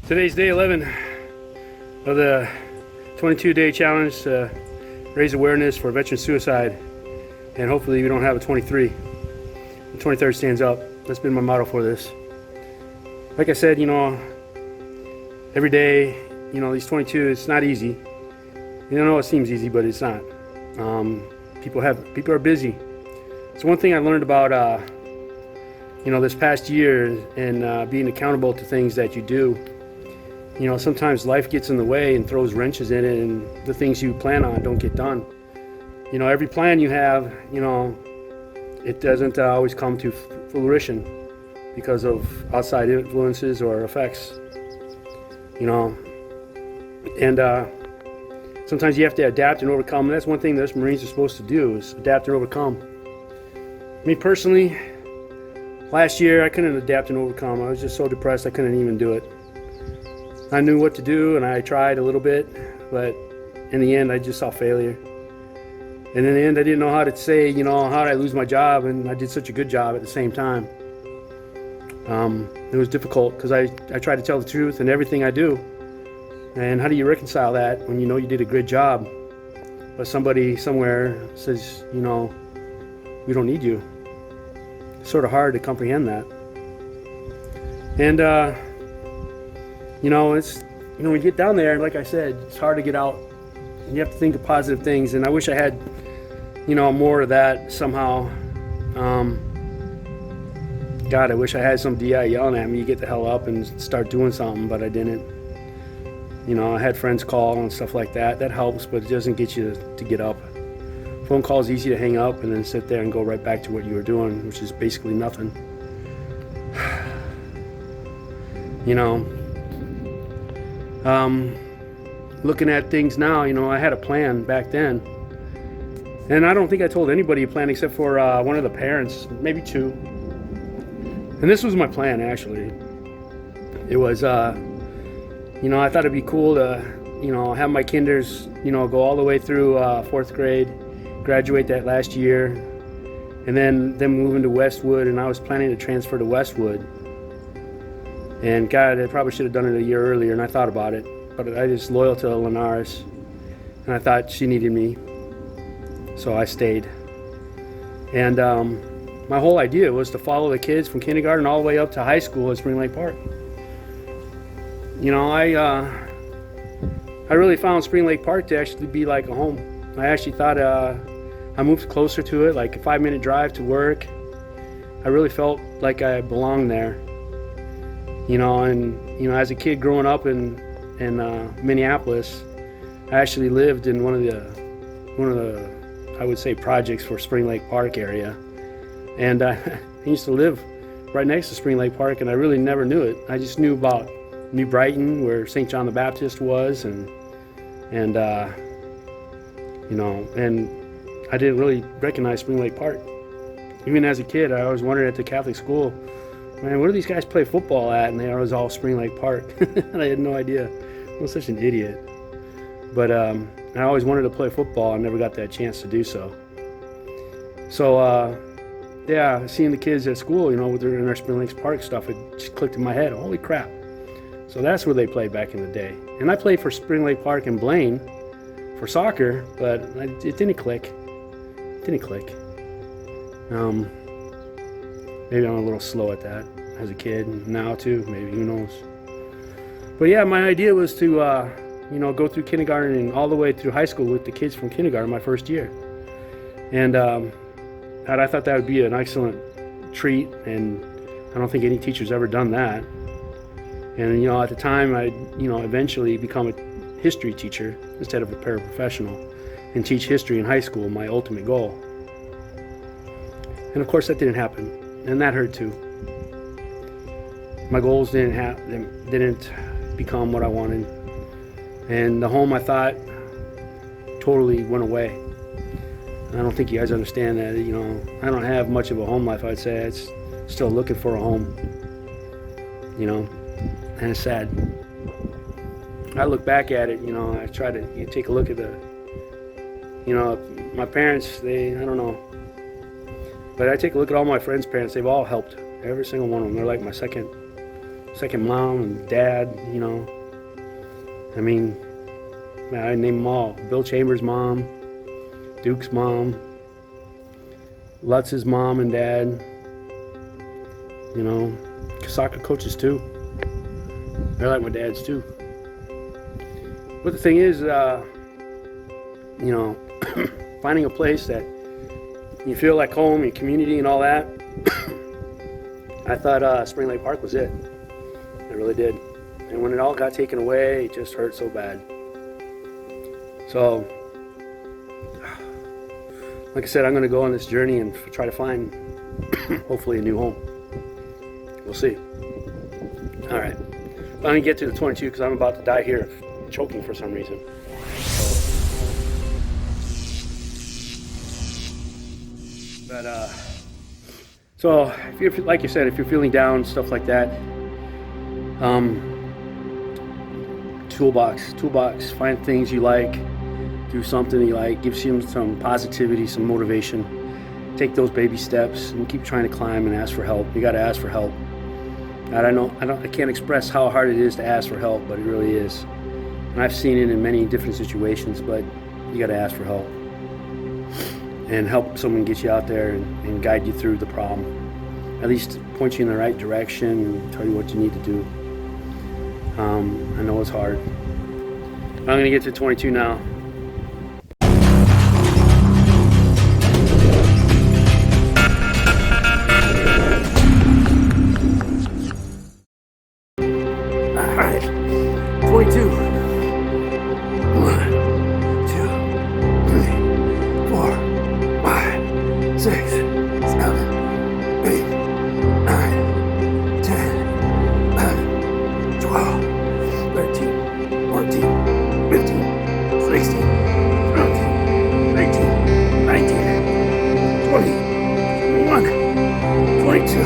Today's day 11 of the 22-day challenge to raise awareness for veteran suicide, and hopefully we don't have a 23. The 23rd stands up. That's been my motto for this. Like I said, every day, these 22, it's not easy. It seems easy, but it's not. People are busy. So one thing I learned about, this past year and being accountable to things that you do. Sometimes life gets in the way and throws wrenches in it, and the things you plan on don't get done. Every plan you have, it doesn't always come to fruition because of outside influences or effects. And sometimes you have to adapt and overcome. And that's one thing that us Marines are supposed to do, is adapt and overcome. Me personally, last year I couldn't adapt and overcome. I was just so depressed I couldn't even do it. I knew what to do and I tried a little bit, but in the end I just saw failure. And in the end I didn't know how to say, how did I lose my job, and I did such a good job at the same time. It was difficult because I tried to tell the truth in everything I do. And how do you reconcile that when you know you did a good job, but somebody somewhere says, we don't need you? It's sort of hard to comprehend that. And it's, when you get down there, like I said, it's hard to get out. You have to think of positive things, and I wish I had, more of that somehow. God, I wish I had some DI yelling at me, you get the hell up and start doing something, but I didn't. I had friends call and stuff like that. That helps, but it doesn't get you to get up. Phone call is easy to hang up and then sit there and go right back to what you were doing, which is basically nothing. Looking at things now, I had a plan back then. And I don't think I told anybody a plan except for one of the parents, maybe two. And this was my plan, actually. It was, I thought it'd be cool to, have my kinders, go all the way through 4th grade, graduate that last year, and then move into Westwood. And I was planning to transfer to Westwood. And God, I probably should have done it a year earlier, and I thought about it. But I was loyal to Linares, and I thought she needed me, so I stayed. And my whole idea was to follow the kids from kindergarten all the way up to high school at Spring Lake Park. I really found Spring Lake Park to actually be like a home. I actually thought I moved closer to it, like a 5-minute drive to work. I really felt like I belonged there. As a kid growing up in Minneapolis, I actually lived in one of the I would say projects for Spring Lake Park area, and I used to live right next to Spring Lake Park, and I really never knew it. I just knew about New Brighton, where St. John the Baptist was, and I didn't really recognize Spring Lake Park. Even as a kid, I always wondered at the Catholic school, man, where do these guys play football at? And they was all Spring Lake Park. And I had no idea. I was such an idiot. But I always wanted to play football. I never got that chance to do so. So, seeing the kids at school, with their Spring Lake Park stuff, it just clicked in my head. Holy crap. So that's where they played back in the day. And I played for Spring Lake Park in Blaine for soccer, but it didn't click. Maybe I'm a little slow at that as a kid, and now too, maybe, who knows. But yeah, my idea was to, go through kindergarten and all the way through high school with the kids from kindergarten my first year. And I thought that would be an excellent treat, and I don't think any teacher's ever done that. And, at the time, I'd, eventually become a history teacher instead of a paraprofessional and teach history in high school, my ultimate goal. And of course that didn't happen. And that hurt too. My goals didn't become what I wanted. And the home I thought totally went away. And I don't think you guys understand that, I don't have much of a home life, I'd say. It's still looking for a home, and it's sad. I look back at it, I try to take a look at my parents, I don't know. But I take a look at all my friends' parents, they've all helped. Every single one of them. They're like my second second mom and dad, you know. I mean, I name them all. Bill Chambers' mom, Duke's mom, Lutz's mom and dad, you know, soccer coaches too. They're like my dads too. But the thing is, you know, finding a place that you feel like home, your community and all that, I thought Spring Lake Park was it. I really did. And when it all got taken away, it just hurt so bad. So, like I said, I'm going to go on this journey and try to find, hopefully, a new home. We'll see. All right. I'm going to get to the 22 because I'm about to die here, choking for some reason. But, so, if you're, like you said, if you're feeling down, stuff like that, toolbox, find things you like, do something you like, gives you some positivity, some motivation. Take those baby steps and keep trying to climb and ask for help. You got to ask for help. I can't express how hard it is to ask for help, but it really is. And I've seen it in many different situations, but you got to ask for help and help someone get you out there and guide you through the problem. At least point you in the right direction and tell you what you need to do. I know it's hard. I'm going to get to 22 now. All right, 22. 1, 2, 3, 4, 5, 6, 7, 8, 9, 10, 11, 12, 13, 14, 15, 16, 17, 18, 19, 20, 21, 22.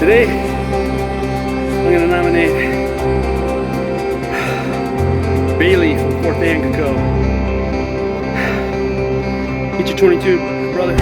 Today, I'm going to nominate Bailey from 4th and Cocoa. Get your 22, brother.